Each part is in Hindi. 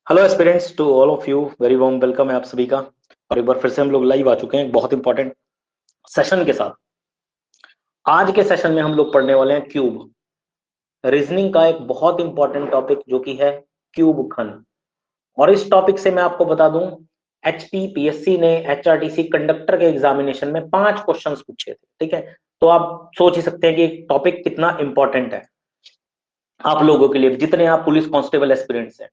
Hello aspirants to all of you, very warm welcome है आप सभी का। और एक बार फिर से हम लोग लाइव आ चुके हैं एक बहुत इंपॉर्टेंट सेशन के साथ। आज के सेशन में हम लोग पढ़ने वाले हैं क्यूब रीजनिंग का एक बहुत इंपॉर्टेंट टॉपिक जो कि है क्यूब घन। और इस टॉपिक से मैं आपको बता दूं, एचपीपीएससी ने एचआरटीसी कंडक्टर के एग्जामिनेशन में 5 क्वेश्चंस पूछे थे। ठीक है, तो आप सोच ही सकते हैं कि टॉपिक कितना इंपॉर्टेंट है आप लोगों के लिए, जितने आप पुलिस कांस्टेबल एस्पिरेंट्स हैं।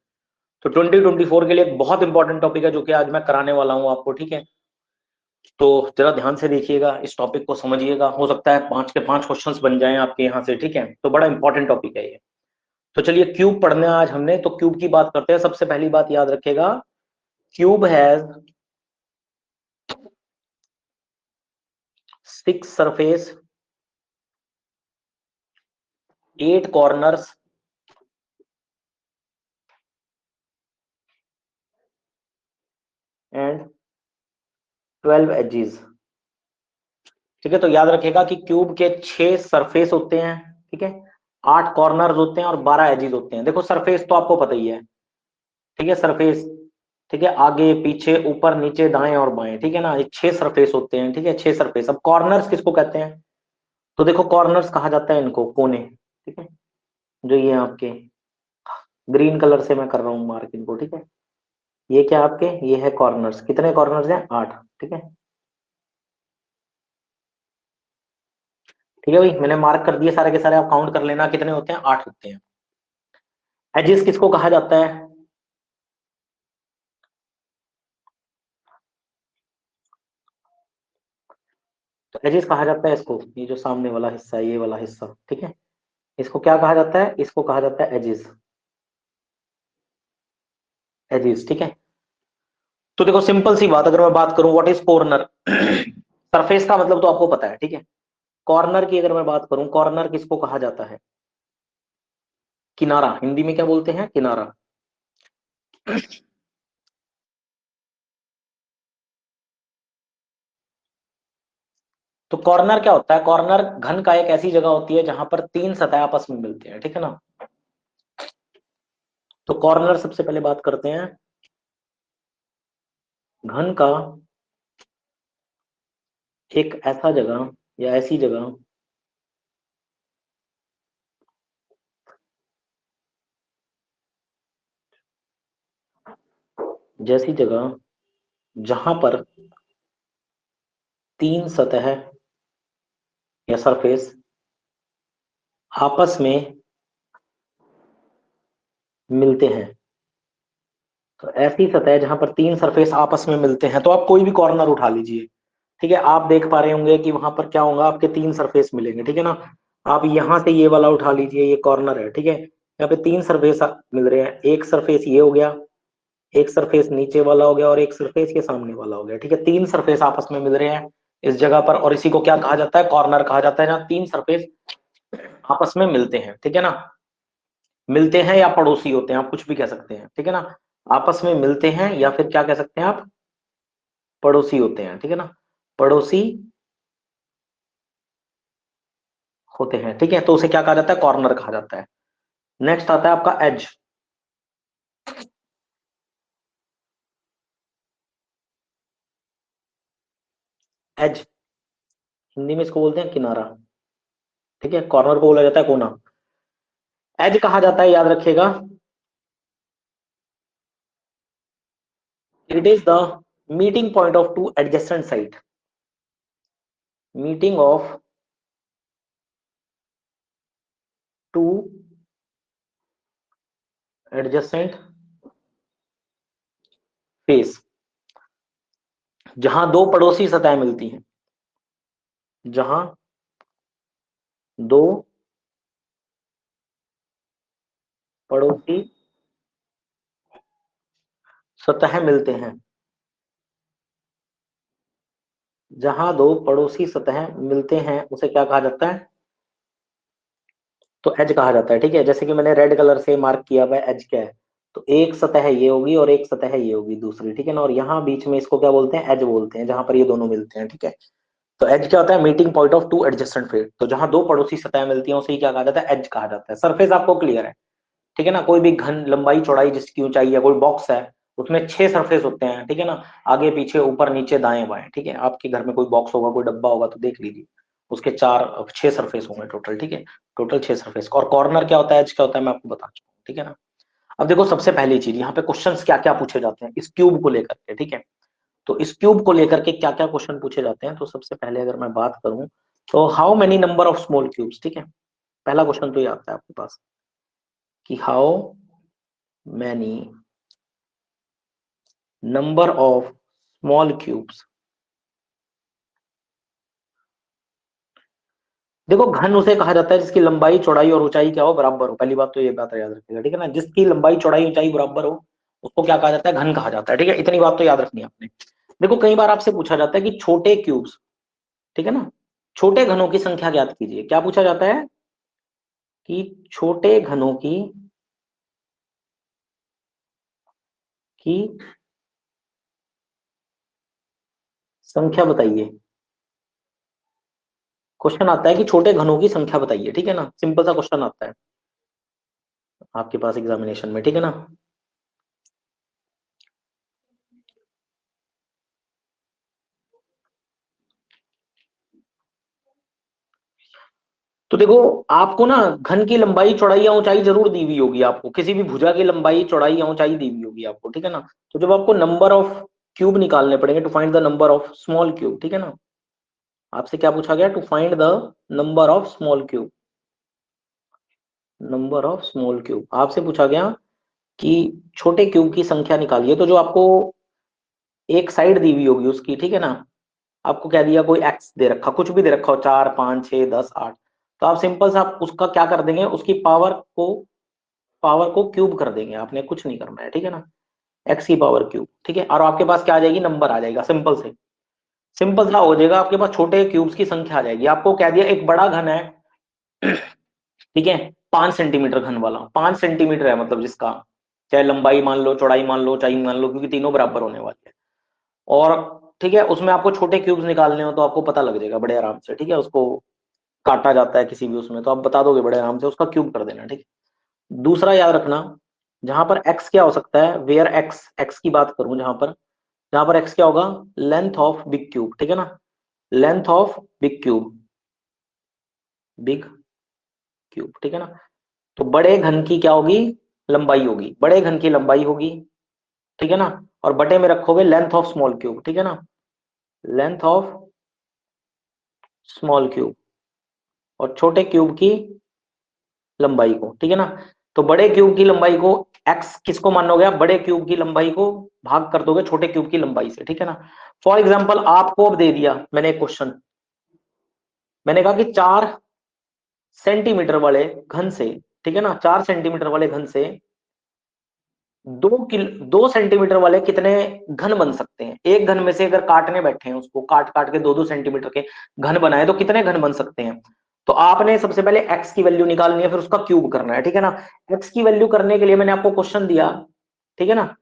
तो 2024 के लिए एक बहुत इंपॉर्टेंट टॉपिक है जो कि आज मैं कराने वाला हूं आपको। ठीक है, तो जरा ध्यान से देखिएगा, इस टॉपिक को समझिएगा। हो सकता है 5 के 5 क्वेश्चंस बन जाएं आपके यहाँ से। ठीक है, तो बड़ा इंपॉर्टेंट टॉपिक है ये। तो चलिए क्यूब पढ़ने आज हमने, तो क्यूब की बात करते हैं। सबसे पहली बात याद रखेगा, cube has 6 surface, 8 corners and 12 edges. ठीक है, तो याद रखेगा कि क्यूब के 6 सरफेस होते हैं, ठीक है, 8 कॉर्नर्स होते हैं और 12 एजेस होते हैं। देखो सरफेस तो आपको पता ही है, ठीक है, सरफेस, ठीक है, आगे पीछे ऊपर नीचे दाएं और बाएं, ठीक है ना, ये 6 सरफेस होते हैं। ठीक है, 6 सरफेस। अब कॉर्नर्स किसको कहते हैं? तो देखो कॉर्नर्स कहा जाता है इनको, कोने। ठीक है, जो ये आपके ग्रीन कलर से मैं कर रहा हूं मार्क इनको। ठीक है, ये क्या आपके, ये है कॉर्नर्स। कितने कॉर्नर्स हैं? 8। ठीक है, ठीक है भाई, मैंने मार्क कर दिए सारे के सारे, आप काउंट कर लेना कितने होते हैं, 8 होते हैं। एजेस किसको कहा जाता है? तो एजेस कहा जाता है इसको, ये जो सामने वाला हिस्सा है, ये वाला हिस्सा, ठीक है, इसको क्या कहा जाता है? इसको कहा जाता है एजेस। एजेस, ठीक है। तो देखो सिंपल सी बात, अगर मैं बात करूं व्हाट इज कॉर्नर सरफेस का मतलब तो आपको पता है। ठीक है, कॉर्नर की अगर मैं बात करूं, कॉर्नर किसको कहा जाता है? किनारा। हिंदी में क्या बोलते हैं? किनारा। तो कॉर्नर क्या होता है? कॉर्नर घन का एक ऐसी जगह होती है जहां पर 3 सतह आपस में मिलते हैं। ठीक है ना, तो कॉर्नर सबसे पहले बात करते हैं घन का, एक ऐसा जगह या ऐसी जगह जैसी जगह जहां पर 3 सतह या सरफेस आपस में मिलते हैं। तो ऐसी सतह जहां पर 3 सरफेस आपस में मिलते हैं, तो आप कोई भी कॉर्नर उठा लीजिए। ठीक है, आप देख पा रहे होंगे कि वहां पर क्या होगा, आपके 3 सरफेस मिलेंगे। ठीक है ना, आप यहां से ये वाला उठा लीजिए, ये कॉर्नर है। ठीक है, यहाँ पे 3 सरफेस मिल रहे हैं। एक सरफेस ये हो गया, एक सरफेस नीचे वाला हो गया और एक सरफेस के सामने वाला हो गया। ठीक है, 3 सरफेस आपस में मिल रहे हैं इस जगह पर, और इसी को क्या कहा जाता है? कॉर्नर कहा जाता है, जहाँ 3 सरफेस आपस में मिलते हैं। ठीक है ना, मिलते हैं या पड़ोसी होते हैं, आप कुछ भी कह सकते हैं। ठीक है ना, आपस में मिलते हैं या फिर क्या कह सकते हैं आप, पड़ोसी होते हैं। ठीक है ना, पड़ोसी होते हैं। ठीक है, तो उसे क्या कहा जाता है? कॉर्नर कहा जाता है। नेक्स्ट आता है आपका एज। एज हिंदी में इसको बोलते हैं किनारा। ठीक है, कॉर्नर को बोला जाता है कोना। एज कहा जाता है, याद रखिएगा, it is the meeting point of two adjacent side. Meeting of two adjacent face, जहां दो पड़ोसी सतह मिलती हैं। जहां दो पड़ोसी सतह मिलते हैं। जहां दो पड़ोसी सतह मिलते हैं उसे क्या कहा जाता है? तो एज कहा जाता है। ठीक है, जैसे कि मैंने रेड कलर से मार्क किया हुआ है, एज क्या है, तो एक सतह ये होगी और एक सतह ये होगी दूसरी। ठीक है ना, और यहाँ बीच में इसको क्या बोलते हैं? एज बोलते हैं, जहां पर ये दोनों मिलते हैं। ठीक है, तो एज क्या होता है? Meeting point of two adjacent face. तो जहां दो पड़ोसी सतह मिलती हैं उसे क्या कहा जाता है? एज कहा जाता है। सरफेस आपको क्लियर है? ठीक है ना। कोई भी घन लंबाई चौड़ाई जिसकी ऊंचाई है, कोई बॉक्स है, उसमें 6 सरफेस होते हैं, ठीक है ना, आगे पीछे ऊपर नीचे दाएं बाएं, ठीक है। आपके घर में कोई बॉक्स होगा, कोई डब्बा होगा तो देख लीजिए, उसके 6 सरफेस होंगे टोटल, ठीक है, टोटल 6 सरफेस। और कॉर्नर क्या होता है, एज क्या होता है, मैं आपको बता चुका हूँ, ठीक है ना। अब देखो सबसे पहली चीज यहाँ पे क्वेश्चंस क्या क्या पूछे जाते हैं इस क्यूब को लेकर के, ठीक है। तो इस क्यूब को लेकर के क्या क्या क्वेश्चन पूछे जाते हैं, तो सबसे पहले अगर मैं बात करूं तो how many number of small cubes, ठीक है। पहला क्वेश्चन तो ये आता है आपके पास कि how many number of small cubes. देखो घन उसे कहा जाता है जिसकी लंबाई चौड़ाई और ऊंचाई क्या हो, बराबर हो। पहली बात तो ये बात याद रखिएगा, ठीक है ना। जिसकी लंबाई चौड़ाई ऊंचाई बराबर हो उसको क्या कहा जाता है, घन कहा जाता है, ठीक है। इतनी बात तो याद रखनी है आपने। देखो कई बार आपसे पूछा जाता है कि छोटे क्यूब्स, ठीक है ना, छोटे घनों की संख्या ज्ञात कीजिए। क्या पूछा जाता है कि छोटे घनों की संख्या बताइए। क्वेश्चन आता है कि छोटे घनों की संख्या बताइए, ठीक है ना, सिंपल सा क्वेश्चन आता है आपके पास एग्जामिनेशन में, ठीक है ना। तो देखो आपको ना घन की लंबाई चौड़ाई या ऊंचाई जरूर दी हुई होगी, आपको किसी भी भुजा की लंबाई चौड़ाई या ऊंचाई दी हुई होगी आपको, ठीक है ना। तो जब आपको नंबर ऑफ क्यूब निकालने पड़ेंगे to find the number of small cube, ठीक है ना, आपसे क्या पूछा गया, to find the number of small cube, number of small cube आपसे पूछा गया कि छोटे क्यूब की संख्या निकालिए। तो जो आपको एक साइड दी हुई होगी उसकी, ठीक है ना, आपको क्या दिया, कोई एक्स दे रखा, कुछ भी दे रखा हो, 4 5 6 10 8, तो आप सिंपल सा आप उसका क्या कर देंगे, उसकी पावर को क्यूब कर देंगे, आपने कुछ नहीं करना है, ठीक है ना। एक्स की पावर क्यूब, ठीक है, और आपके पास क्या आ जाएगी, नंबर आ जाएगा, सिंपल से सिंपल सा हो जाएगा। आपके पास छोटे क्यूब्स की संख्या आ जाएगी। आपको कह दिया एक बड़ा घन है, ठीक है, 5 सेंटीमीटर घन वाला, 5 सेंटीमीटर है, मतलब जिसका चाहे लंबाई मान लो, चौड़ाई मान लो, ऊंचाई मान लो, क्योंकि तीनों बराबर होने वाले हैं। और ठीक है, उसमें आपको छोटे क्यूब्स निकालने हो तो आपको पता लग जाएगा बड़े आराम से, ठीक है। उसको काटा जाता है किसी भी उसमें, तो आप बता दोगे बड़े आराम से, उसका क्यूब कर देना, ठीक है। दूसरा याद रखना, जहां पर एक्स क्या हो सकता है, वेयर एक्स, एक्स की बात करूं जहां पर एक्स क्या होगा, लेंथ ऑफ बिग क्यूब, ठीक है ना, length of big cube, big cube, ठीक है ना। तो बड़े घन की क्या होगी, लंबाई होगी, बड़े घन की लंबाई होगी, ठीक है ना। और बटे में रखोगे लेंथ ऑफ स्मॉल क्यूब, ठीक है ना, लेंथ ऑफ स्मॉल क्यूब, और छोटे क्यूब की लंबाई को, ठीक है ना। तो बड़े क्यूब की लंबाई को एक्स किसको मानोगे आप, बड़े क्यूब की लंबाई को भाग कर दोगे छोटे क्यूब की लंबाई से, ठीक है ना। फॉर एग्जाम्पल आपको अब दे दिया मैंने एक क्वेश्चन, मैंने कहा कि 4 सेंटीमीटर वाले घन से, ठीक है ना, 4 सेंटीमीटर वाले घन से 2 सेंटीमीटर वाले कितने घन बन सकते हैं। एक घन में से अगर काटने बैठे हैं, उसको काट काट के 2-2 सेंटीमीटर के घन बनाए तो कितने घन बन सकते हैं। तो आपने सबसे पहले एक्स की वैल्यू निकालनी है, फिर उसका क्यूब करना है, ठीक है ना। एक्स की वैल्यू करने के लिए मैंने आपको क्वेश्चन दिया, ठीक है ना।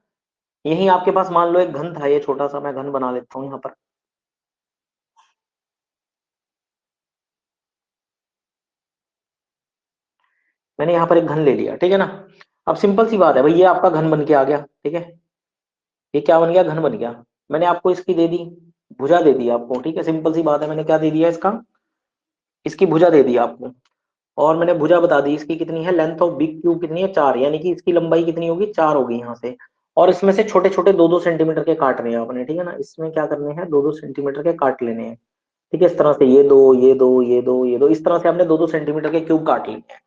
यही आपके पास मान लो एक घन था, ये छोटा सा मैं घन बना लेता हूं यहाँ पर, मैंने यहाँ पर एक घन ले लिया, ठीक है ना। अब सिंपल सी बात है भाई, ये आपका घन बन के आ गया, ठीक है, ये क्या बन गया, घन बन गया। मैंने आपको इसकी दे दी, भुजा दे दी आपको, ठीक है, सिंपल सी बात है, मैंने क्या दे दिया इसका, इसकी भुजा दे दी आपको। और मैंने भुजा बता दी इसकी कितनी है, लेंथ ऑफ बिग क्यूब कितनी है, 4, यानी कि इसकी लंबाई कितनी होगी, 4 होगी यहाँ से। और इसमें से छोटे छोटे 2-2 सेंटीमीटर के काट रहे हैं आपने, ठीक है ना, इसमें क्या करने हैं, 2-2 सेंटीमीटर के काट लेने हैं, ठीक है। इस तरह से ये दो, ये दो, ये दो, ये दो, इस तरह से आपने 2-2 सेंटीमीटर के क्यूब काट लिए हैं,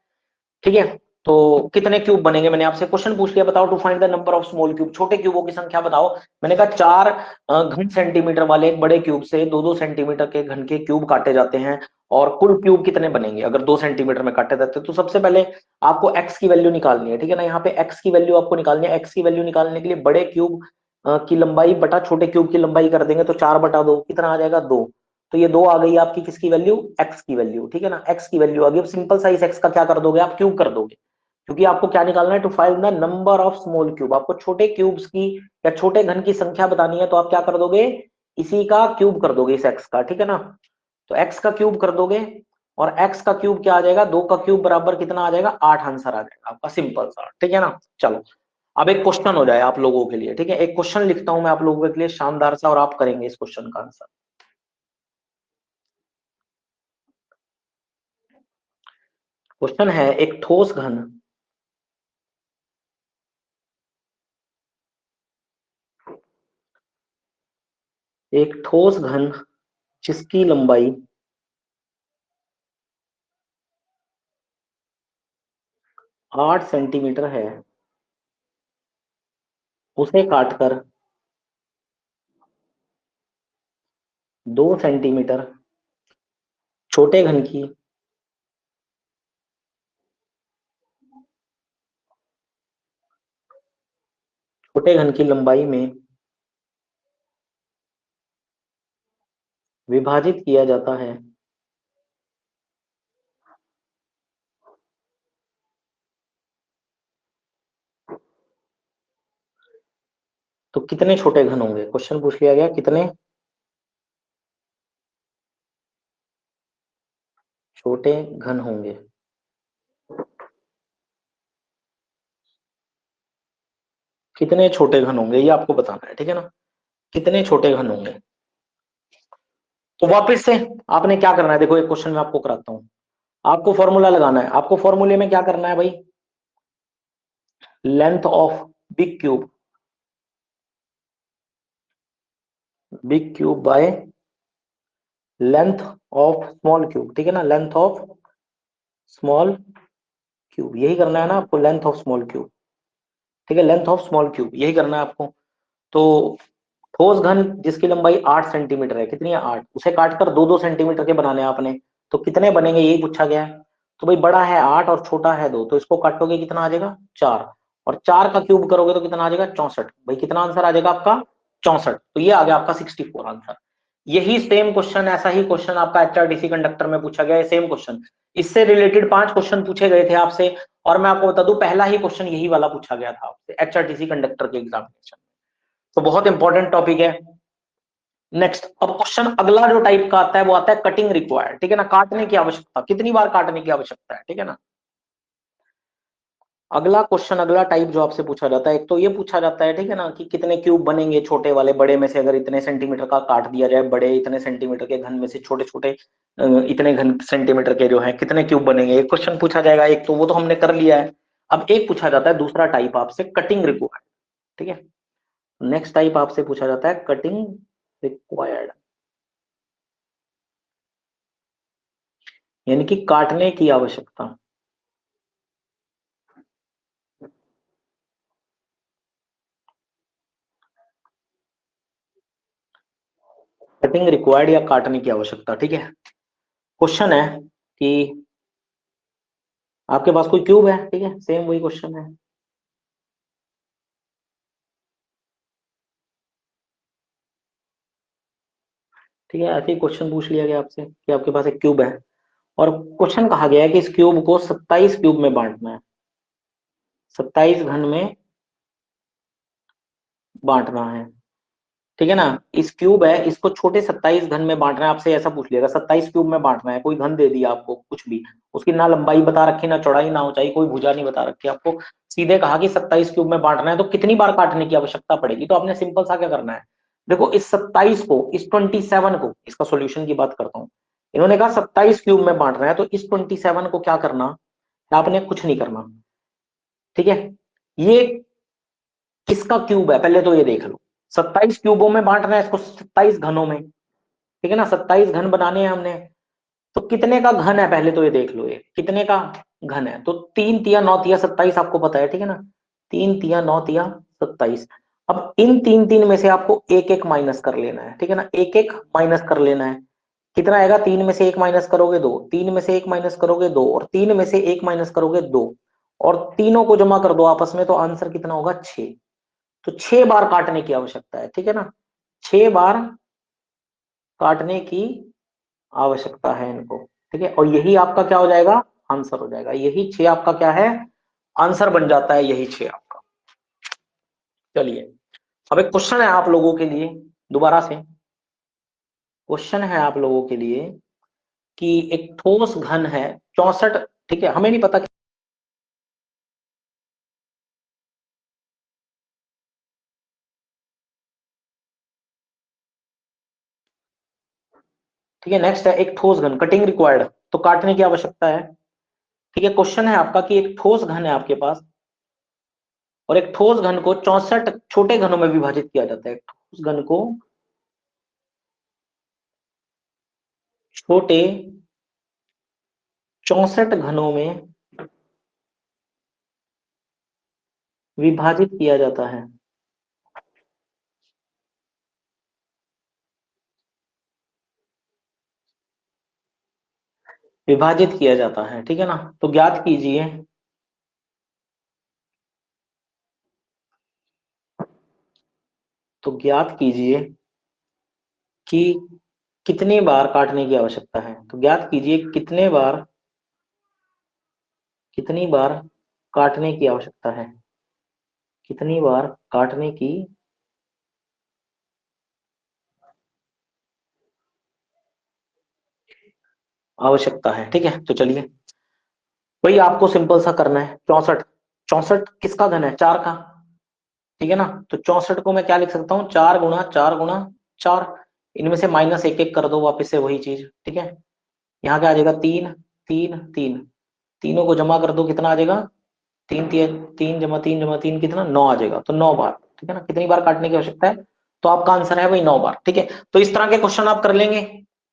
ठीक है। तो कितने क्यूब बनेंगे, मैंने आपसे क्वेश्चन पूछ लिया, बताओ to find the number of small cube, छोटे क्यूबों की संख्या बताओ। मैंने कहा 4 घन सेंटीमीटर वाले एक बड़े क्यूब से 2-2 सेंटीमीटर के घन के क्यूब काटे जाते हैं, और कुल क्यूब कितने बनेंगे अगर 2 सेंटीमीटर में काटे जाते हैं। तो सबसे पहले आपको एक्स की वैल्यू निकालनी है, ठीक है ना। यहाँ पे एक्स की वैल्यू आपको निकालनी है। एक्स की वैल्यू निकालने के लिए बड़े क्यूब की लंबाई बटा छोटे क्यूब की लंबाई कर देंगे, तो 4/2 कितना आ जाएगा, 2। तो ये 2 आ गई आपकी किसकी वैल्यू, एक्स की वैल्यू, ठीक है ना, एक्स की वैल्यू आ गई। अब सिंपल सा इस एक्स का क्या कर दोगे आप, क्यूब कर दोगे, क्योंकि आपको क्या निकालना है, to find the number of small cube. आपको छोटे क्यूब्स की या छोटे घन की संख्या बतानी है, तो आप क्या कर दोगे, इसी का क्यूब कर दोगे, इस एक्स का, ठीक है ना। तो एक्स का क्यूब कर दोगे, और x का क्यूब क्या आ जाएगा, 2 का क्यूब बराबर कितना आ जाएगा, 8 आंसर आ जाएगा आपका, सिंपल सा, ठीक है ना। चलो अब एक क्वेश्चन हो जाए आप लोगों के लिए, ठीक है, एक क्वेश्चन लिखता हूं मैं आप लोगों के लिए शानदार सा, और आप करेंगे इस क्वेश्चन का आंसर। क्वेश्चन है, एक ठोस घन एक ठोस घन जिसकी लंबाई 8 सेंटीमीटर है, उसे काटकर 2 सेंटीमीटर छोटे घन की लंबाई में विभाजित किया जाता है, तो कितने छोटे घन होंगे। क्वेश्चन पूछ लिया गया, कितने छोटे घन होंगे। कितने छोटे घन होंगे ये आपको बताना है, ठीक है ना, कितने छोटे घन होंगे। तो वापस से आपने क्या करना है, देखो एक क्वेश्चन में आपको कराता हूं, आपको फॉर्मूला लगाना है। आपको फॉर्मूले में क्या करना है भाई, length of big cube by length of small cube, ठीक है ना, लेंथ ऑफ स्मॉल क्यूब, यही करना है ना आपको, लेंथ ऑफ स्मॉल क्यूब, ठीक है, लेंथ ऑफ स्मॉल क्यूब यही करना है आपको। तो ठोस घन जिसकी लंबाई 8 सेंटीमीटर है, कितनी है 8, उसे काटकर 2-2 सेंटीमीटर के बनाने हैं आपने, तो कितने बनेंगे यही पूछा गया है। तो भाई बड़ा है 8 और छोटा है 2, तो इसको काटोगे कितना आ जाएगा 4, और 4 का क्यूब करोगे तो कितना आ जाएगा 64। भाई कितना आंसर आ जाएगा आपका 64, तो ये आ गया आपका 64 आंसर। यही सेम क्वेश्चन, ऐसा ही क्वेश्चन आपका एचआरटीसी कंडक्टर में पूछा गया है, सेम क्वेश्चन, इससे रिलेटेड 5 क्वेश्चन पूछे गए थे आपसे, और मैं आपको बता दूं पहला ही क्वेश्चन यही वाला पूछा गया था आपसे एचआरटीसी कंडक्टर के एग्जामिनेशन। तो बहुत इंपॉर्टेंट टॉपिक है। नेक्स्ट, अब क्वेश्चन अगला जो टाइप का आता है वो आता है कटिंग रिक्वायर्ड, ठीक है ना, काटने की आवश्यकता, कितनी बार काटने की आवश्यकता है, ठीक है ना। अगला क्वेश्चन, अगला टाइप जो आपसे पूछा जाता है, एक तो ये पूछा जाता है, ठीक है ना, कि कितने क्यूब बनेंगे छोटे वाले, बड़े में से अगर इतने सेंटीमीटर का काट दिया जाए, बड़े इतने सेंटीमीटर के घन में से छोटे छोटे इतने घन सेंटीमीटर के जो है कितने क्यूब बनेंगे, एक क्वेश्चन पूछा जाएगा। एक तो वो तो हमने कर लिया है। अब एक पूछा जाता है दूसरा टाइप आपसे, कटिंग रिक्वायर्ड, ठीक है। नेक्स्ट टाइप आपसे पूछा जाता है कटिंग रिक्वायर्ड, यानी कि काटने की आवश्यकता। कटिंग रिक्वायर्ड या काटने की आवश्यकता, ठीक है। क्वेश्चन है कि आपके पास कोई क्यूब है, ठीक है, सेम वही क्वेश्चन है, ठीक है, ऐसे ही क्वेश्चन पूछ लिया गया आपसे कि आपके पास एक क्यूब है, और क्वेश्चन कहा गया है कि इस क्यूब को 27 क्यूब में बांटना है, 27 घन में बांटना है, ठीक है ना। इस क्यूब है, इसको छोटे 27 घन में बांटना है, आपसे ऐसा पूछ लिया 27 क्यूब में बांटना है, कोई घन दे दिया आपको कुछ भी, उसकी ना लंबाई बता रखी, ना चौड़ाई, ना ऊंचाई, कोई भुजा नहीं बता रखी आपको, सीधे कहा कि 27 क्यूब में बांटना है, तो कितनी बार काटने की आवश्यकता पड़ेगी। तो आपने सिंपल सा क्या करना है, देखो इस 27 को, इस 27 को, इसका सोल्यूशन की बात करता हूँ, इन्होंने कहा 27 क्यूब में बांटना है, तो इस 27 को क्या करना, आपने कुछ नहीं करना, ठीक है। ये किसका क्यूब है पहले तो ये देख लो, 27 क्यूबों में बांटना है इसको, 27 घनों में, ठीक है ना, 27 घन बनाने हैं हमने, तो कितने का घन है पहले तो ये देख लो, ये कितने का घन है, तो 3 तिया 9 तिया 27 आपको पता है, ठीक है ना, 3 तिया 9 तिया 27। अब इन 3 3 में से आपको एक एक माइनस कर लेना है, ठीक है ना, एक एक माइनस कर लेना है, कितना आएगा, 3 में से एक माइनस करोगे 2, 3 में से एक माइनस करोगे 2, और 3 में से एक माइनस करोगे 2, और तीनों को जमा कर दो आपस में, तो आंसर कितना होगा 6। तो 6 बार काटने की आवश्यकता है, ठीक है ना, 6 बार काटने की आवश्यकता है इनको, ठीक है, और यही आपका क्या हो जाएगा, आंसर हो जाएगा, यही 6 आपका क्या है, आंसर बन जाता है, यही 6 आपका। चलिए अब एक क्वेश्चन है आप लोगों के लिए, दोबारा से क्वेश्चन है आप लोगों के लिए कि एक ठोस घन है 64, ठीक है, हमें नहीं पता ठीक है। नेक्स्ट है एक ठोस घन, कटिंग रिक्वायर्ड, तो काटने की आवश्यकता है। ठीक है, क्वेश्चन है आपका कि एक ठोस घन है आपके पास और एक ठोस घन को 64 छोटे घनों में विभाजित किया जाता है। एक ठोस घन को छोटे 64 घनों में विभाजित किया जाता है। विभाजित किया जाता है, ठीक है ना। तो ज्ञात कीजिए तो ज्ञात कीजिए कि कितनी बार काटने की आवश्यकता है। तो ज्ञात कीजिए कितनी बार काटने की आवश्यकता है। कितनी बार काटने की आवश्यकता है, ठीक है। तो चलिए वही आपको सिंपल सा करना है। 64, 64 किसका घन है? 4 का, ठीक है ना। तो 64 को मैं क्या लिख सकता हूँ? 4 गुणा 4 गुणा 4। इनमें से माइनस एक एक कर दो वापस से वही चीज, ठीक है। यहाँ क्या आ जाएगा? 3 3 3, तीनों को जमा कर दो, कितना आ जाएगा? 3 3 3 जमा 3 जमा 3 कितना? 9 आ जाएगा। तो 9 बार, ठीक है ना। कितनी बार काटने की आवश्यकता है? तो आपका आंसर है भाई 9 बार, ठीक है। तो इस तरह के क्वेश्चन आप कर लेंगे,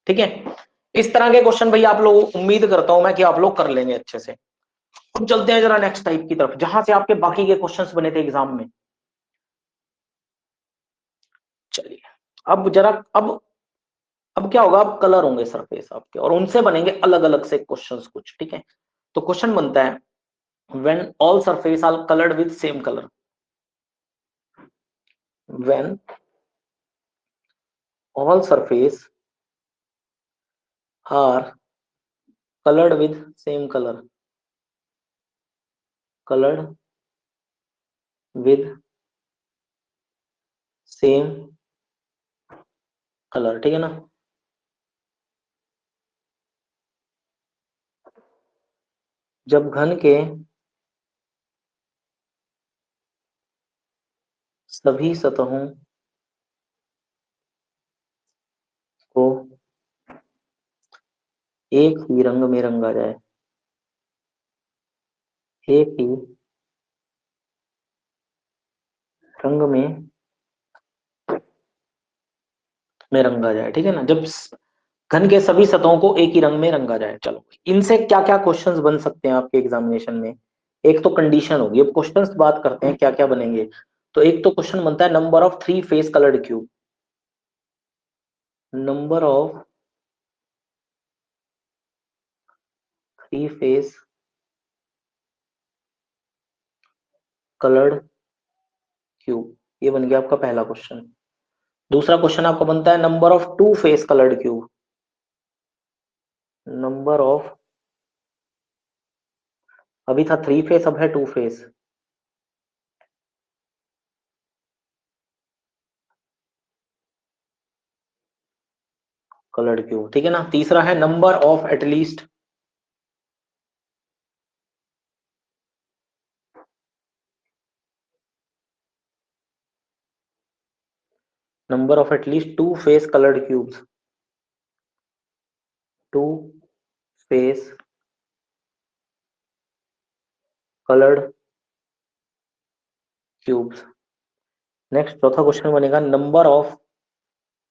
ठीक है। इस तरह के क्वेश्चन भाई आप लोग, उम्मीद करता हूं मैं कि आप लोग कर लेंगे अच्छे से। अब चलते हैं जरा नेक्स्ट टाइप की तरफ, जहां से आपके बाकी के क्वेश्चंस बने थे एग्जाम में। चलिए अब जरा, अब क्या होगा? अब कलर होंगे सरफेस आपके और उनसे बनेंगे अलग अलग से क्वेश्चंस कुछ, ठीक है। तो क्वेश्चन बनता है when all surface are coloured with same colour. When all surface are colored with same color, colored with same color, ठीक है ना। जब घन के सभी सतहों को एक ही रंग में रंगा जाए, एक ही रंग में रंगा जाए, ठीक है ना। जब घन के सभी सतहों को एक ही रंग में रंगा जाए। चलो इनसे क्या क्या क्वेश्चंस बन सकते हैं आपके एग्जामिनेशन में। एक तो कंडीशन होगी। अब क्वेश्चंस बात करते हैं क्या क्या बनेंगे। तो एक तो क्वेश्चन बनता है number of three phase coloured cube. Number of three phase coloured cube, ये बन गया आपका पहला क्वेश्चन। दूसरा क्वेश्चन आपका बनता है number of two face coloured cube. Number of, अभी था थ्री फेस, अब है टू फेस कलर्ड क्यूब, ठीक है ना। तीसरा है number of at least, number of at least two face coloured cubes. Two face coloured cubes. Next चौथा क्वेश्चन बनेगा number of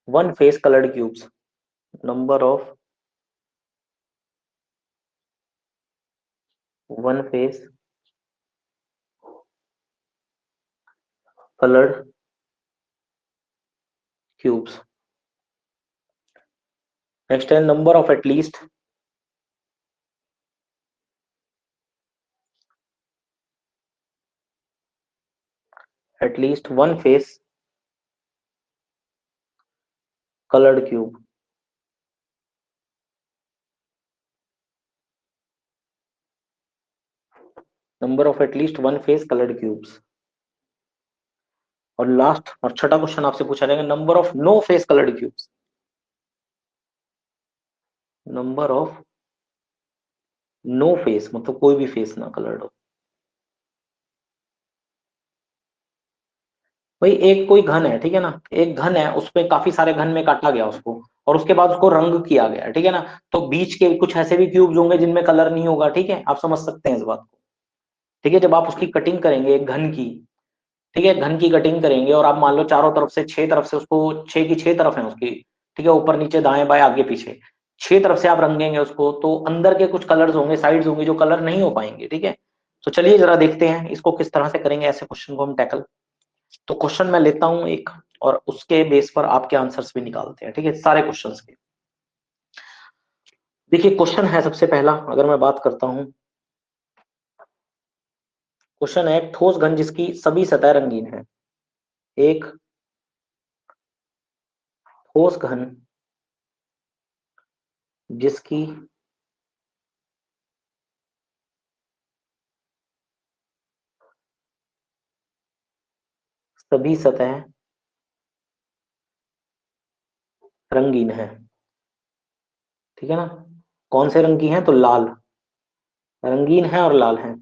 one face coloured cubes. Number of one face coloured cubes. Next है number of at least one face coloured cube. Number of at least one face coloured cubes. और लास्ट और छठा क्वेश्चन आपसे पूछा जाएगा number of no face coloured cubes. Number of no face, मतलब कोई भी फेस ना कलर्ड हो। भाई एक कोई घन है, ठीक है ना, एक घन है, उस पे काफी सारे घन में काटा गया उसको, और उसके बाद उसको रंग किया गया, ठीक है ना। तो बीच के कुछ ऐसे भी क्यूब्स होंगे जिनमें कलर नहीं होगा, ठीक है, आप समझ सकते हैं इस बात को। ठीक है, जब आप उसकी कटिंग करेंगे एक घन की, ठीक है, घन की कटिंग करेंगे, और आप मान लो चारों तरफ से, छह तरफ से उसको, छह की छह तरफ है उसकी, ठीक है, ऊपर नीचे दाएं बाएं आगे पीछे, छह तरफ से आप रंगेंगे उसको, तो अंदर के कुछ कलर्स होंगे, साइड्स होंगे जो कलर नहीं हो पाएंगे, ठीक है। तो चलिए जरा देखते हैं इसको किस तरह से करेंगे, ऐसे क्वेश्चन को हम टैकल। तो क्वेश्चन मैं लेता हूं एक, और उसके बेस पर आपके आंसर्स भी निकालते हैं, ठीक है, सारे क्वेश्चंस के। देखिए क्वेश्चन है सबसे पहला, अगर मैं बात करता हूं, क्वेश्चन है ठोस घन जिसकी सभी सतह रंगीन है। एक ठोस घन जिसकी सभी सतह रंगीन है, ठीक है ना। कौन से रंग की है, तो लाल, रंगीन है और लाल है।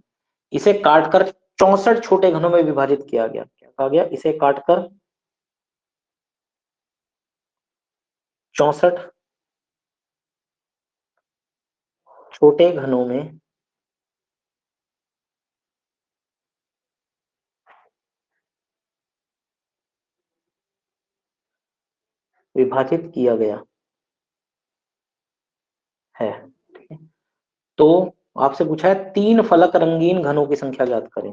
इसे काटकर 64 छोटे घनों में विभाजित किया गया। क्या कहा गया, इसे काटकर 64 छोटे घनों में विभाजित किया गया है, ठीक है। तो आपसे पूछा है तीन फलक रंगीन घनों की संख्या ज्ञात करें।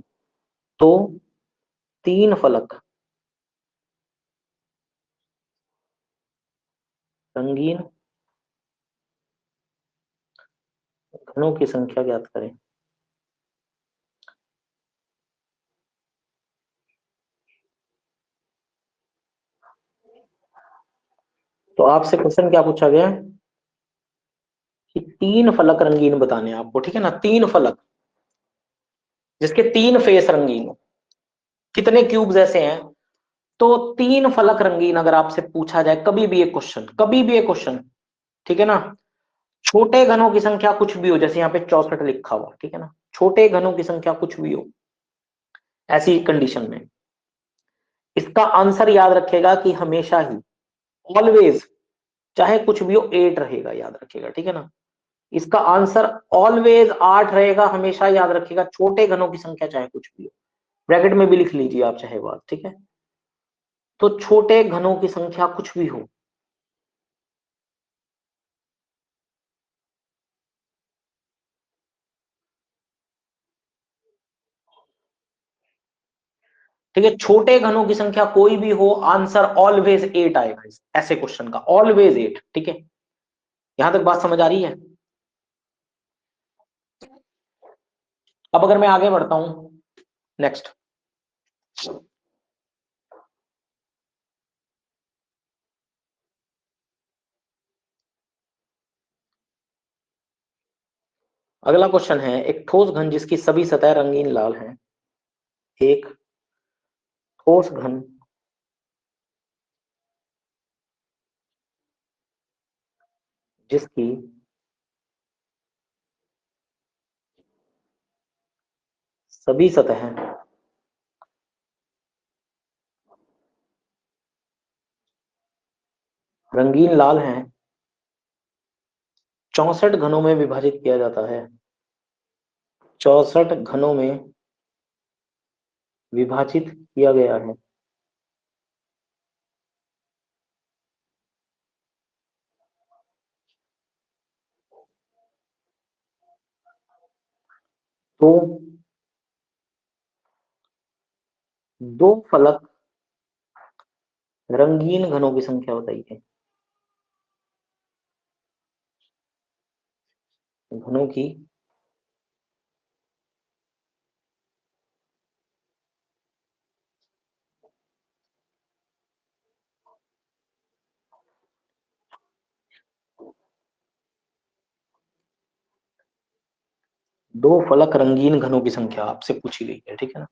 तो तीन फलक रंगीन घनों की संख्या ज्ञात करें। तो आपसे क्वेश्चन क्या पूछा गया कि तीन फलक रंगीन बताने हैं आपको, ठीक है ना, तीन फलक जिसके तीन फेस रंगीन हो। कितने क्यूब्स ऐसे हैं, तो तीन फलक रंगीन अगर आपसे पूछा जाए कभी भी एक क्वेश्चन, कभी भी एक क्वेश्चन, ठीक है ना, छोटे घनों की संख्या कुछ भी हो, जैसे यहाँ पे 64 लिखा हुआ, ठीक है ना, छोटे घनों की संख्या कुछ भी हो, ऐसी कंडीशन में इसका आंसर याद रखेगा कि हमेशा ही, ऑलवेज, चाहे कुछ भी हो 8 रहेगा, याद रखेगा, ठीक है ना। इसका आंसर ऑलवेज 8 रहेगा, हमेशा याद रखेगा, छोटे घनों की संख्या चाहे कुछ भी हो, ब्रैकेट में भी लिख लीजिए आप चाहे बात, ठीक है। तो छोटे घनों की संख्या कुछ भी हो, ठीक है, छोटे घनों की संख्या कोई भी हो, आंसर ऑलवेज 8 आएगा ऐसे क्वेश्चन का, ऑलवेज 8, ठीक है। यहां तक बात समझ आ रही है। अब अगर मैं आगे बढ़ता हूं, नेक्स्ट, अगला क्वेश्चन है एक ठोस घन जिसकी सभी सतह रंगीन लाल हैं। एक ठोस घन जिसकी सभी सतह रंगीन लाल हैं, 64 घनों में विभाजित किया जाता है। 64 घनों में विभाजित किया गया है। तो दो फलक रंगीन घनों की संख्या बताइए, घनों की दो फलक रंगीन घनों की संख्या आपसे पूछी गई है, ठीक है ना।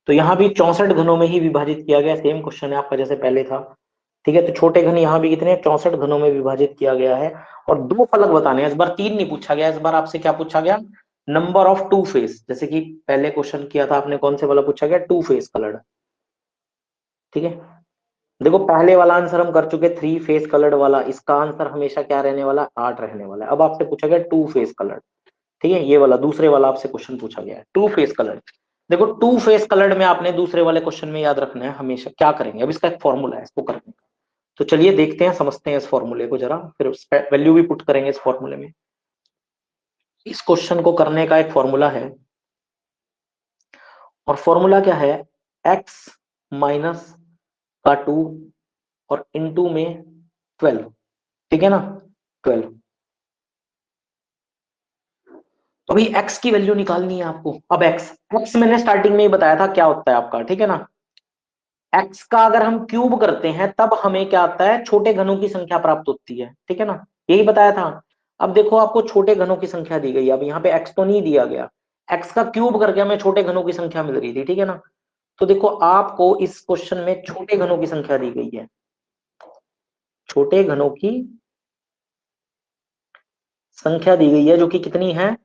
तो यहां भी 64 घनों में ही विभाजित किया गया, सेम क्वेश्चन है आपका जैसे पहले था, ठीक है, तो छोटे घन यहाँ भी कितने 64 घनों में विभाजित किया गया है। और दो फलक बताने हैं, इस बार तीन नहीं पूछा गया, इस बार आपसे क्या पूछा गया, नंबर ऑफ टू फेस। जैसे कि पहले क्वेश्चन किया था आपने, कौन से वाला पूछा गया, टू फेस कलर्ड। ठीक है, देखो पहले वाला आंसर हम कर चुके, थ्री फेस कलर्ड वाला, इसका आंसर हमेशा क्या रहने वाला, 8 रहने वाला है। अब आपसे पूछा गया टू फेस कलर्ड। ठीक है, ये वाला दूसरे वाला आपसे क्वेश्चन पूछा गया है, टू फेस कलर्ड। देखो टू फेस कलर्ड में आपने दूसरे वाले क्वेश्चन में याद रखना है हमेशा क्या करेंगे, अब इसका एक फॉर्मूला है इसको करने का। तो चलिए देखते हैं, समझते हैं इस फॉर्मूले को जरा, फिर वैल्यू भी पुट करेंगे इस फॉर्मूले में। इस क्वेश्चन को करने का एक फॉर्मूला है, और फॉर्मूला क्या है, एक्स माइनस का टू और इनटू में 12। ठीक है ना, 12। तो अभी x की वैल्यू निकालनी है आपको। अब x मैंने स्टार्टिंग में ही बताया था क्या होता है आपका, ठीक है ना। x का अगर हम क्यूब करते हैं तब हमें क्या आता है, छोटे घनों की संख्या प्राप्त होती है, ठीक है ना, यही बताया था। अब देखो आपको छोटे घनों की संख्या दी गई है, अब यहाँ पे x तो नहीं दिया गया, x का क्यूब करके हमें छोटे घनों की संख्या मिल रही थी, ठीक है ना। तो देखो आपको इस क्वेश्चन में छोटे घनों की संख्या दी गई है, छोटे घनों की संख्या दी गई है, जो कि कितनी है,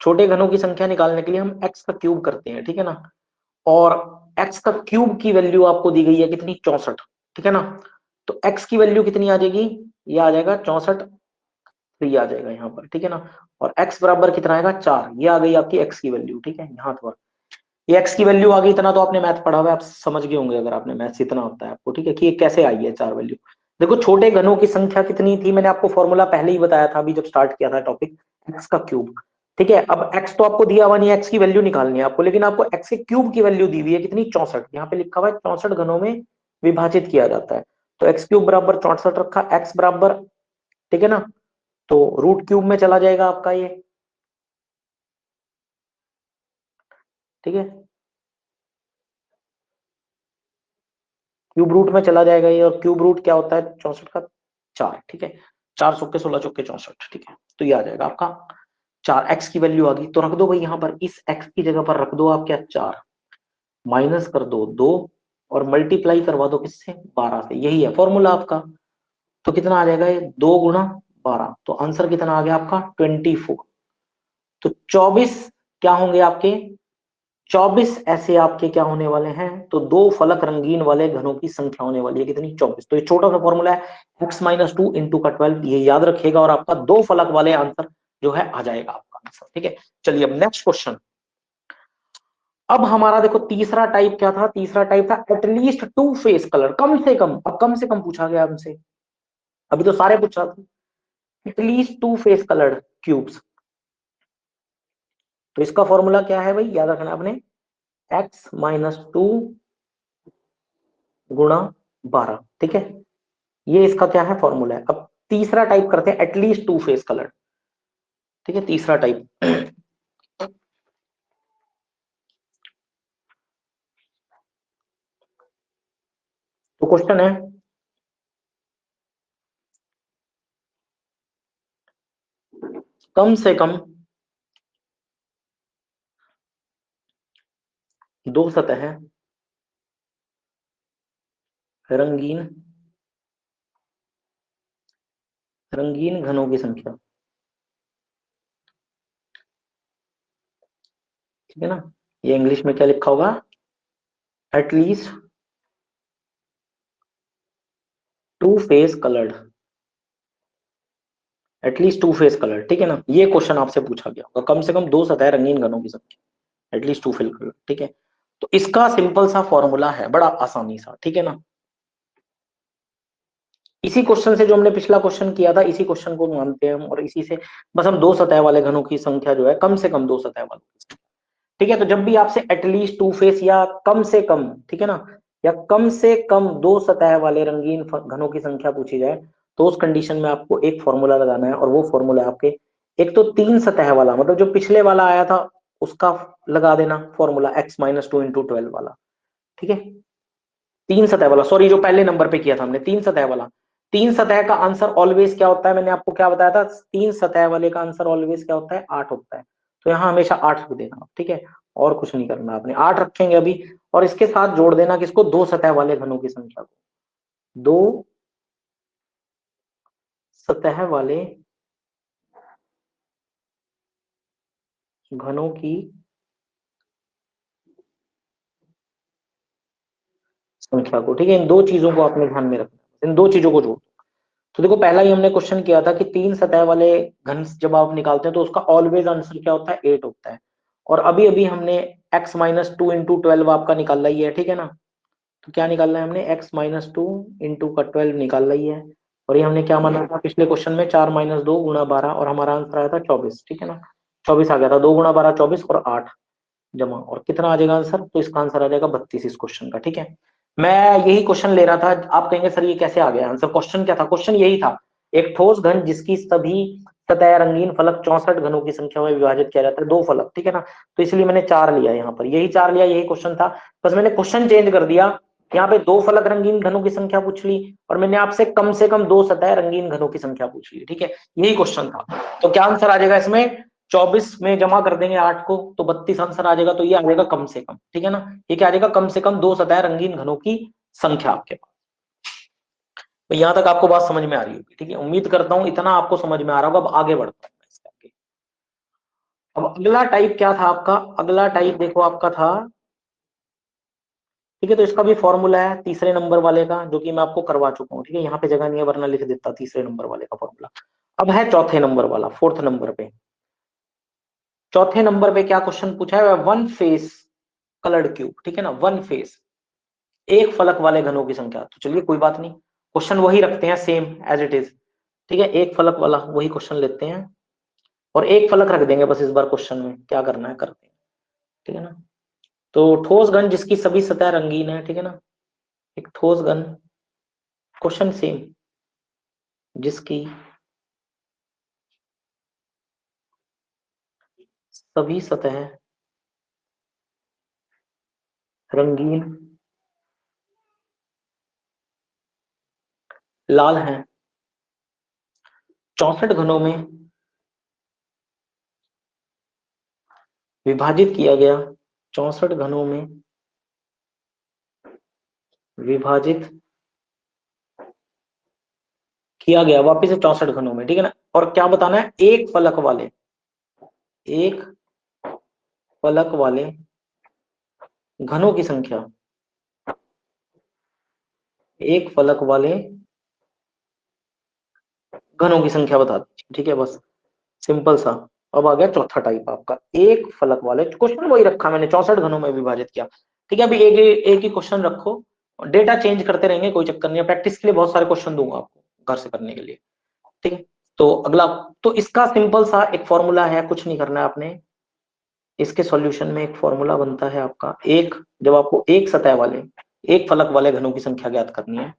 छोटे घनों की संख्या निकालने के लिए हम x का क्यूब करते हैं, ठीक है ना। और x का क्यूब की वैल्यू आपको दी गई है कितनी, 64। ठीक है ना, तो x की वैल्यू कितनी आ जाएगी, ये आ जाएगा 64, 3 आ जाएगा यहाँ पर, ठीक है ना। और x बराबर कितना आएगा, 4। ये आ गई आपकी x की वैल्यू, ठीक है। यहाँ पर ये x की वैल्यू आ गई, इतना तो आपने मैथ पढ़ा हुआ है, आप समझ गए होंगे अगर आपने मैथ, इतना होता है आपको, ठीक है, कि ये कैसे आई है 4 वैल्यू। देखो छोटे घनों की संख्या कितनी थी, मैंने आपको फॉर्मूला पहले ही बताया था अभी जब स्टार्ट किया था टॉपिक, x का क्यूब। ठीक है, अब x तो आपको दिया हुआ नहीं है, x की वैल्यू निकालनी है आपको, लेकिन आपको x के क्यूब की वैल्यू दी हुई है कितनी, 64। यहाँ पे लिखा हुआ है 64 घनों में विभाजित किया जाता है, तो x क्यूब बराबर 64 रखा, x बराबर, ठीक है ना, तो रूट क्यूब में चला जाएगा आपका ये, ठीक है, क्यूब रूट में चला जाएगा ये, और क्यूब रूट क्या होता है 64 का, 4। ठीक है, 4 चौके 16 चौके 64, ठीक है, तो ये आ जाएगा आपका 4। x की वैल्यू आ गई, तो रख दो भाई यहाँ पर, इस x की जगह पर रख दो आप क्या, 4, माइनस कर दो 2, और मल्टीप्लाई करवा दो किससे, 12 से, यही है फॉर्मूला आपका। तो कितना आ जाएगा ये, 2 गुणा 12, तो आंसर कितना आ गया आपका, 24। तो 24 क्या होंगे आपके, 24 ऐसे आपके क्या होने वाले हैं, तो दो फलक रंगीन वाले घनों की संख्या होने वाली है कितनी, 24। तो ये छोटा सा फॉर्मूला है, x माइनस टू इंटू का 12, ये याद रखिएगा, और आपका दो फलक वाले आंसर जो है आ जाएगा आपका आंसर। ठीक है, चलिए अब नेक्स्ट क्वेश्चन। अब हमारा देखो तीसरा टाइप क्या था, तीसरा टाइप था एटलीस्ट टू फेस कलर, कम से कम, अब कम से कम पूछा गया हमसे, अभी तो सारे पूछा था, at least two face coloured cubes. तो इसका फॉर्मूला क्या है भाई, याद रखना आपने, x माइनस टू गुणा 12। ठीक है, ये इसका क्या है, फॉर्मूला है। अब तीसरा टाइप करते हैं, एटलीस्ट टू फेस कलर। ठीक है, तीसरा टाइप। तो क्वेश्चन है, कम से कम दो सतह रंगीन रंगीन घनों की संख्या, ठीक है ना, ये इंग्लिश में क्या लिखा होगा, at least two face coloured, at least two face colour, ठीक है ना, ये क्वेश्चन आपसे पूछा गया होगा, कम से कम दो सतह रंगीन घनों की संख्या, एटलीस्ट टू फेस कलर। ठीक है, तो इसका सिंपल सा फॉर्मूला है, बड़ा आसानी सा, ठीक है ना। इसी क्वेश्चन से जो हमने पिछला क्वेश्चन किया था, इसी क्वेश्चन को मानते हैं हम, और इसी से बस हम दो सतह वाले घनों की संख्या जो है, कम से कम दो सतह वाले, ठीक है। तो जब भी आपसे एटलीस्ट टू फेस या कम से कम, ठीक है ना, या कम से कम दो सतह वाले रंगीन घनों की संख्या पूछी जाए, तो उस कंडीशन में आपको एक फॉर्मूला लगाना है, और वो फॉर्मूला है आपके, एक तो तीन सतह वाला, मतलब जो पिछले वाला आया था उसका लगा देना formula, x minus two into 12 वाला, ठीक है। तीन सतह वाला, सॉरी, जो पहले नंबर पे किया था हमने, तीन सतह वाला। तीन सतह का आंसर ऑलवेज क्या होता है, मैंने आपको क्या बताया था, तीन सतह वाले का आंसर ऑलवेज क्या होता है, 8 होता है। तो यहाँ हमेशा 8 रख देना, ठीक है, और कुछ नहीं करना आपने, 8 रखेंगे अभी, और इसके साथ जोड़ देना किसको, दो सतह वाले घनों की संख्या को, दो सतह वाले घनों की संख्या को, ठीक है, इन दो चीजों को आपने ध्यान में रखना, इन दो चीजों को जोड़। तो देखो पहला ही हमने क्वेश्चन किया था कि तीन सतह वाले घन जब आप निकालते हैं तो उसका ऑलवेज आंसर क्या होता है, 8 होता है। और अभी अभी हमने x-2 × 12 आपका निकाला ही है, ठीक है ना। तो क्या निकालना है हमने, x-2 × 12 निकाल ही है। और ये हमने क्या माना था पिछले क्वेश्चन में, 4-2 × 12, और हमारा आंसर आया था 24, ठीक है ना। 24 आ गया था, 2 × 12 24 और 8 जमा, और कितना आ जाएगा आंसर, तो इसका आंसर आ जाएगा 32 इस क्वेश्चन का, ठीक है। मैं यही क्वेश्चन ले रहा था, आप कहेंगे सर ये कैसे आ गया आंसर, क्वेश्चन क्या था, क्वेश्चन यही था, एक ठोस घन जिसकी सभी सतह रंगीन फलक 64 घनों की संख्या में विभाजित किया जाता है, दो फलक, ठीक है ना। तो इसलिए मैंने 4 लिया, यहाँ पर यही 4 लिया, यही क्वेश्चन था, बस मैंने क्वेश्चन चेंज कर दिया। यहाँ पे दो फलक रंगीन घनों की संख्या पूछ ली, और मैंने आपसे कम से कम दो सतह रंगीन घनों की संख्या पूछ ली, ठीक है, यही क्वेश्चन था। तो क्या आंसर आ जाएगा इसमें, 24 में जमा कर देंगे 8 को तो 32 आंसर आ जाएगा। तो ये आ जाएगा कम से कम, ठीक है ना, ये क्या आ जाएगा, कम से कम दो सतह रंगीन घनों की संख्या आपके पास। तो यहां तक आपको बात समझ में आ रही होगी, ठीक है, उम्मीद करता हूं इतना आपको समझ में आ रहा होगा। अब आगे बढ़ता हूं मैं इसके आगे। अब अगला टाइप क्या था आपका, अगला टाइप देखो आपका था, ठीक है, तो इसका भी फॉर्मूला है तीसरे नंबर वाले का, जो कि मैं आपको करवा चुका हूँ, ठीक है, यहाँ पे जगह नहीं है वरना लिख देता तीसरे नंबर वाले का फॉर्मूला। अब है चौथे नंबर वाला, फोर्थ नंबर पे। चौथे नंबर पे क्या क्वेश्चन पूछा है, वन फेस कलर्ड क्यूब, ठीक है ना, वन फेस, एक फलक वाले घनों की संख्या। तो चलिए कोई बात नहीं, क्वेश्चन वही रखते हैं सेम एज इट इज, ठीक है, एक फलक वाला वही क्वेश्चन लेते हैं, और एक फलक रख देंगे बस इस बार क्वेश्चन में, क्या करना है करते हैं, ठीक है ना। तो ठोस घन जिसकी सभी सतह रंगीन है, ठीक है ना, एक ठोस घन, क्वेश्चन सेम, जिसकी सभी सतह रंगीन लाल हैं, 64 घनों में विभाजित किया गया, 64 घनों में विभाजित किया गया वापिस से 64 घनों में, ठीक है ना। और क्या बताना है, एक फलक वाले, एक फलक वाले घनों की संख्या, एक फलक वाले घनों की संख्या बता दीजिए, ठीक है, बस सिंपल सा। अब आ गया चौथा टाइप आपका, एक फलक वाले, क्वेश्चन वही रखा मैंने, 64 घनों में विभाजित किया, ठीक है। अभी एक ही क्वेश्चन रखो, डेटा चेंज करते रहेंगे, कोई चक्कर नहीं है, प्रैक्टिस के लिए बहुत सारे क्वेश्चन दूंगा आपको घर से करने के लिए, ठीक है। तो अगला, तो इसका सिंपल सा एक फॉर्मूला है, कुछ नहीं करना है आपने, इसके सॉल्यूशन में एक फॉर्मूला बनता है आपका, एक, जब आपको एक सतह वाले, एक फलक वाले घनों की संख्या ज्ञात करनी है,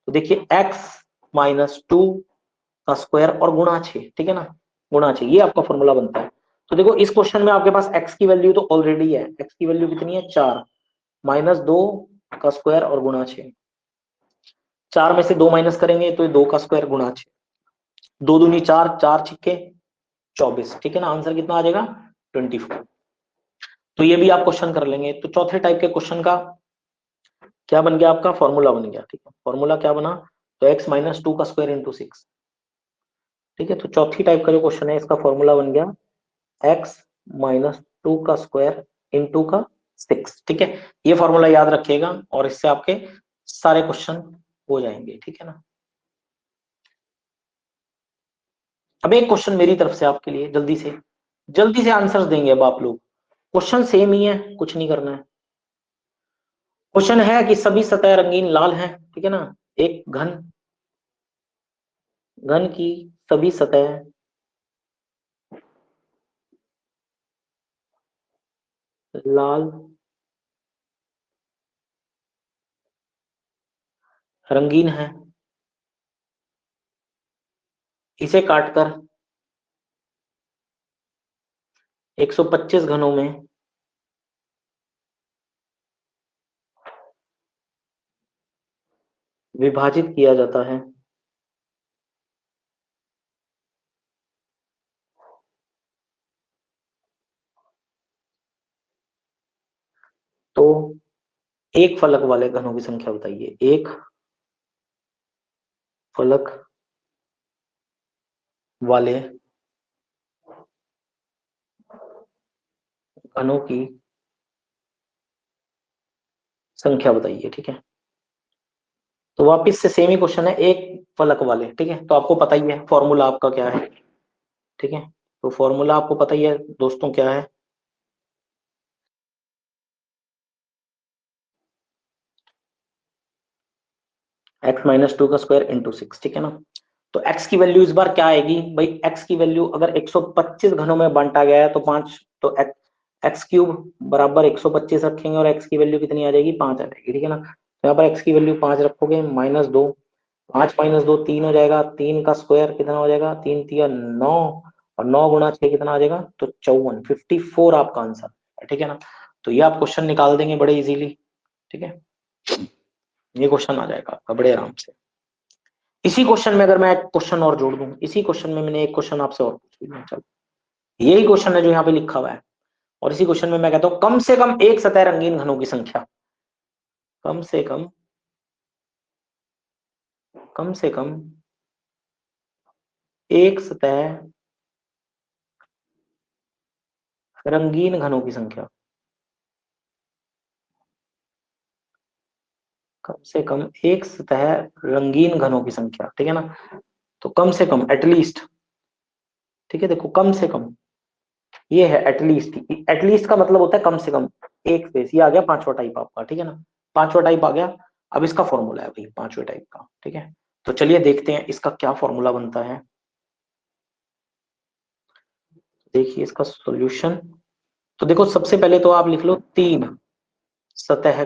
तो देखिए x-2 का स्क्वायर और गुणा 6, ठीक है ना, गुणा 6, ये आपका फॉर्मूला बनता है। तो देखो इस क्वेश्चन में आपके पास x की वैल्यू तो ऑलरेडी है, x की वैल्यू कितनी है, 4, -2 का स्क्वायर और गुणा 6, 4 में से 2 माइनस करेंगे तो ये 2 का स्क्वायर गुणा 6, 2 दूनी 4, 4 छिक्के 24, ठीक है ना, आंसर कितना आ जाएगा 24। तो ये भी आप क्वेश्चन कर लेंगे। तो चौथे टाइप के क्वेश्चन का क्या बन गया, आपका फॉर्मूला बन गया, ठीक है, फॉर्मूला क्या बना, तो x-2 का स्क्वायर इंटू 6, ठीक है। तो चौथी टाइप का जो क्वेश्चन है इसका फॉर्मूला बन गया x-2 का स्क्वायर इंटू का 6, ठीक है, ये फॉर्मूला याद रखिएगा और इससे आपके सारे क्वेश्चन हो जाएंगे, ठीक है ना। अब एक क्वेश्चन मेरी तरफ से आपके लिए, जल्दी से आंसर्स देंगे अब आप लोग, क्वेश्चन सेम ही है, कुछ नहीं करना है। क्वेश्चन है कि सभी सतह रंगीन लाल हैं, ठीक है ना, एक घन, घन की सभी सतह लाल रंगीन है, इसे काटकर 125 घनों में विभाजित किया जाता है, तो एक फलक वाले घनों की संख्या बताइए, एक फलक वाले घनों की संख्या बताइए। ठीक है, तो वापिस से सेम ही क्वेश्चन है, एक फलक वाले। ठीक है, तो आपको पता ही है फॉर्मूला आपका क्या है। ठीक है, तो फॉर्मूला आपको पता ही है दोस्तों क्या है। x माइनस टू का स्क्वायर इंटू सिक्स। ठीक है ना, तो x की वैल्यू इस बार क्या आएगी भाई, x की वैल्यू अगर 125 घनों में बांटा गया है तो पांच, तो एक्स क्यूब बराबर 125 रखेंगे और x की वैल्यू कितनी आ जाएगी, 5 आ जाएगी। ठीक है ना, तो यहाँ पर x की वैल्यू 5 रखोगे, माइनस दो, 5 माइनस दो 3 हो जाएगा, 3 का स्क्वायर कितना हो जाएगा, 3 तिया 9, और 9 गुणा 6 कितना आ जाएगा, तो 54, 54 आपका आंसर है। ठीक है ना, तो ये आप क्वेश्चन निकाल देंगे बड़े इजीली। ठीक है, ये क्वेश्चन आ जाएगा आपका बड़े आराम से। इसी क्वेश्चन में अगर मैं एक क्वेश्चन और जोड़ दूं, इसी क्वेश्चन में मैंने एक क्वेश्चन आपसे और पूछ लिया, चलो यही क्वेश्चन है जो यहाँ पे लिखा हुआ है, और इसी क्वेश्चन में मैं कहता हूँ कम से कम एक सतह रंगीन घनों की संख्या, कम से कम, कम से कम एक सतह रंगीन घनों की संख्या, कम से कम एक सतह रंगीन घनों की संख्या। ठीक है ना, तो कम से कम एटलीस्ट। ठीक है, देखो कम से कम ये है एटलीस्ट, एटलीस्ट का मतलब होता है कम से कम एक स्पेस, ये आ गया पांचवा टाइप आपका। ठीक है ना, पांचवा टाइप आ गया। अब इसका फॉर्मूला है भाई पांचवे टाइप का। ठीक है, तो चलिए देखते हैं इसका क्या फॉर्मूला बनता है। देखिए इसका सॉल्यूशन, तो देखो सबसे पहले तो आप लिख लो सतह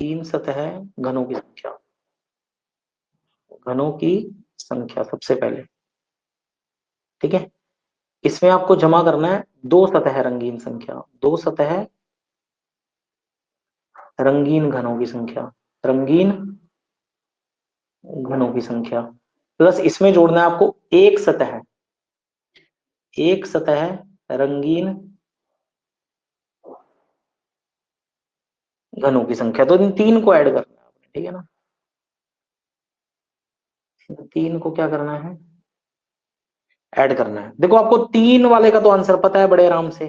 तीन सतह घनों की संख्या, घनों की संख्या सबसे पहले। ठीक है, इसमें आपको जमा करना है दो सतह रंगीन संख्या, दो सतह रंगीन घनों की संख्या, रंगीन घनों की संख्या, प्लस इसमें जोड़ना है आपको एक सतह रंगीन घनों की संख्या। तो इन तीन को ऐड करना है आपने। ठीक है ना, इन तीन को क्या करना है, ऐड करना है। देखो आपको तीन वाले का तो आंसर पता है बड़े आराम से,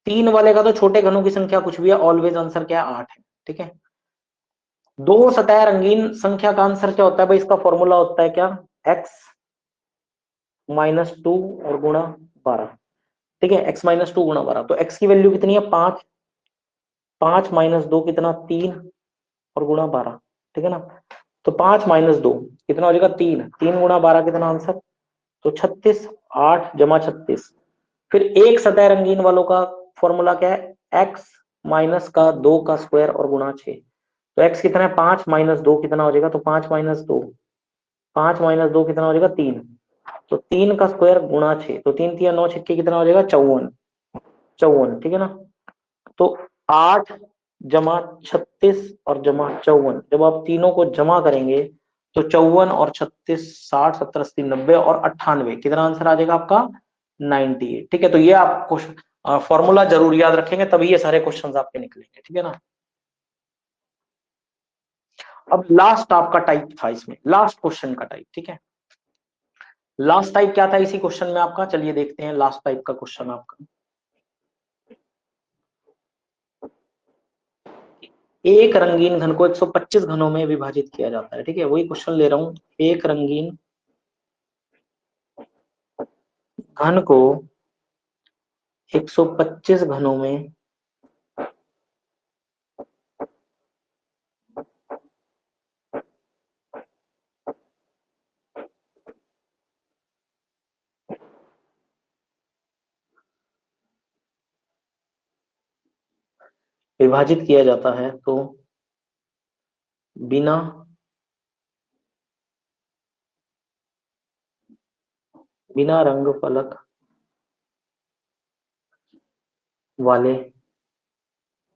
तीन वाले का तो छोटे घनों की संख्या कुछ भी है, ऑलवेज आंसर क्या है, 8 है। ठीक है, दो सतह रंगीन संख्या का आंसर क्या होता है भाई, इसका फॉर्मूला होता है क्या, x माइनस टू और गुणा 12। ठीक है, x माइनस टू गुणा 12, तो x की वैल्यू कितनी है, 5, 5 माइनस दो कितना, 3, और गुणा 12। ठीक है ना, तो 5 माइनस दो कितना हो जाएगा, 3, 3 गुणा 12 कितना आंसर, तो 36, 8 जमा 36। फिर एक सतह रंगीन वालों का फॉर्मूला क्या है, x माइनस का 2 का स्क्वायर और गुणा 6। तो x कितना है, 5 माइनस दो कितना हो जाएगा, तो 5 माइनस दो, 5 माइनस दो कितना हो जाएगा, 3, तो 3 का स्क्वायर गुणा 6, तो 3 तिया 9 छक्के कितना हो जाएगा, 54, 54। ठीक है ना, तो 8 जमा 36 और जमा 54, जब आप तीनों को जमा करेंगे तो 54 और 36, 60, 70, 80, 90 और 98, कितना आंसर आ जाएगा आपका, 98। ठीक है, तो ये आप क्वेश्चन फॉर्मूला जरूर याद रखेंगे, तभी ये सारे क्वेश्चंस आपके निकलेंगे। ठीक है ना, अब लास्ट आपका टाइप था इसमें, लास्ट क्वेश्चन का टाइप। ठीक है, लास्ट टाइप क्या था इसी क्वेश्चन में आपका, चलिए देखते हैं लास्ट टाइप का क्वेश्चन आपका। एक रंगीन घन को 125 घनों में विभाजित किया जाता है। ठीक है, वही क्वेश्चन ले रहा हूं, एक रंगीन घन को 125 घनों में विभाजित किया जाता है तो बिना बिना रंग फलक वाले,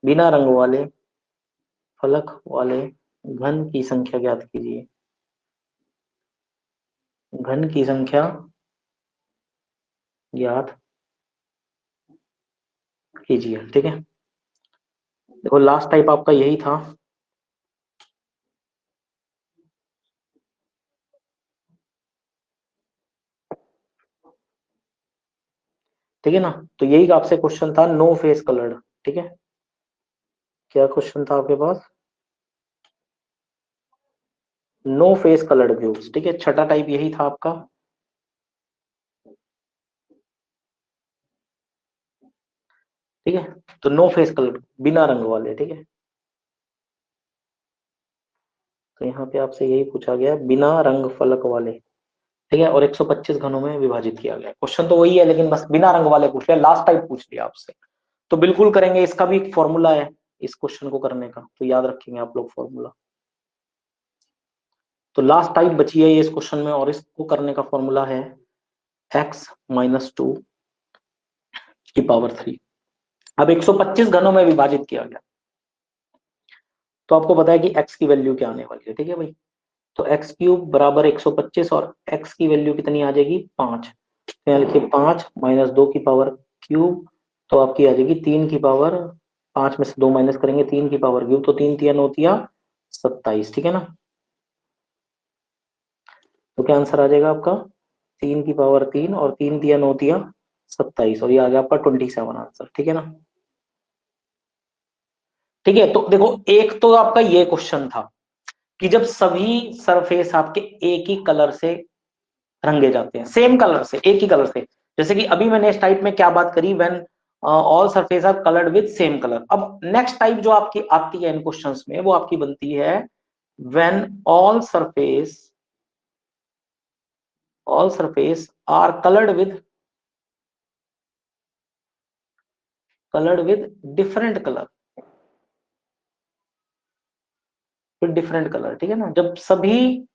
बिना रंग वाले फलक वाले घन की संख्या ज्ञात कीजिए, घन की संख्या ज्ञात कीजिए। ठीक है, देखो लास्ट टाइप आपका यही था, ठीक है ना। तो यही आपसे क्वेश्चन था, नो फेस कलर्ड। ठीक है, क्या क्वेश्चन था आपके पास? No face coloured views. ठीक है, छठा टाइप यही था आपका। ठीक है, तो नो फेस कलर्ड, बिना रंग वाले। ठीक है, तो यहाँ पे आपसे यही पूछा गया, बिना रंग फलक वाले। ठीक है, और 125 घनों में विभाजित किया गया। क्वेश्चन तो वही है, लेकिन बस बिना रंग वाले पूछ लिया, लास्ट टाइप पूछ लिया आपसे। तो बिल्कुल करेंगे, इसका भी एक फॉर्मूला है इस क्वेश्चन को करने का, तो याद रखेंगे आप लोग फॉर्मूला। तो लास्ट टाइप बची है ये इस क्वेश्चन में, और इसको करने का फॉर्मूला है x-2 की पावर 3। अब 125 घनों में विभाजित किया गया, तो आपको पता है कि x की वैल्यू क्या आने वाली है। ठीक है भाई, तो x क्यूब बराबर 125, और x की वैल्यू कितनी आ जाएगी? 5। तो यहाँ लिखिए 5 माइनस 2 की पावर क्यूब, तो आपकी आ जाएगी 3 की पावर, 5 में से 2 माइनस करेंगे, 3 की पावर क्यूब, तो 3 तिया 9 तिया 27। ठीक है ना, तो क्या आंसर आ जाएगा आपका? 3 की पावर 3 और 3 तिया 9 तिया 27, और ये आ गया आपका 27 आंसर। ठीक है ना। ठीक है, तो देखो, एक तो आपका ये क्वेश्चन था कि जब सभी सरफेस आपके एक ही कलर से रंगे जाते हैं, सेम कलर से, एक ही कलर से। जैसे कि अभी मैंने इस टाइप में क्या बात करी, when all surface are coloured with same colour. अब नेक्स्ट टाइप जो आपकी आती है इन क्वेश्चंस में, वो आपकी बनती है when all surface are coloured with different colour, with different colour. ठीक है ना, जब सभी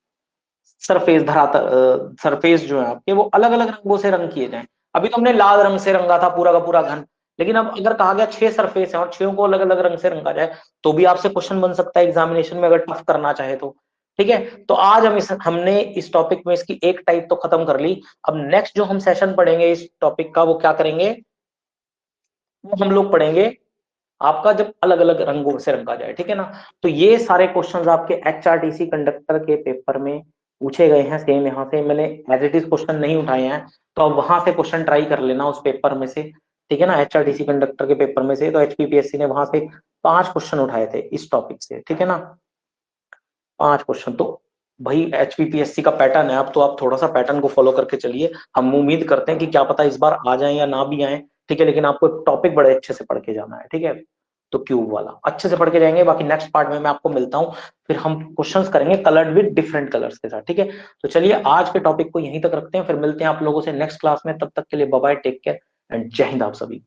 सरफेस धरातल सरफेस जो है आपके, वो अलग अलग रंगों से रंग किए जाएं। अभी तो हमने लाल रंग से रंगा था पूरा का पूरा घन, लेकिन अब अगर कहा गया 6 सरफेस है और 6 को अलग अलग रंग से रंगा जाए, तो भी आपसे क्वेश्चन बन सकता है एग्जामिनेशन में, अगर टफ करना चाहे तो। ठीक है, तो आज हमने इस टॉपिक में इसकी एक टाइप तो खत्म कर ली। अब नेक्स्ट जो हम सेशन पढ़ेंगे इस टॉपिक का, वो क्या करेंगे, वो हम लोग पढ़ेंगे आपका जब अलग अलग रंगों से रंगा जाए। ठीक है ना, तो ये सारे क्वेश्चंस आपके एचआरटीसी कंडक्टर के पेपर में पूछे गए हैं। सेम यहाँ से मैंने एज इट इज क्वेश्चन नहीं उठाए हैं, तो अब वहां से क्वेश्चन ट्राई कर लेना उस पेपर में से। ठीक है ना, एचआरटीसी कंडक्टर के पेपर में से, तो एचपीपीएससी ने वहां से 5 क्वेश्चन उठाए थे इस टॉपिक से। ठीक है ना, 5 क्वेश्चन। तो भाई एचपीपीएससी का पैटर्न है, अब तो आप थोड़ा सा पैटर्न को फॉलो करके चलिए। हम उम्मीद करते हैं कि क्या पता इस बार आ जाए या ना भी आए। ठीक है, लेकिन आपको टॉपिक बड़े अच्छे से पढ़ के जाना है। ठीक है, तो क्यूब वाला अच्छे से पढ़ के जाएंगे। बाकी नेक्स्ट पार्ट में मैं आपको मिलता हूँ, फिर हम क्वेश्चंस करेंगे कलर्ड विद डिफरेंट कलर्स के साथ। ठीक है, तो चलिए आज के टॉपिक को यहीं तक रखते हैं, फिर मिलते हैं आप लोगों से नेक्स्ट क्लास में। तब तक के लिए bye bye, take care and जय हिंद आप सभी।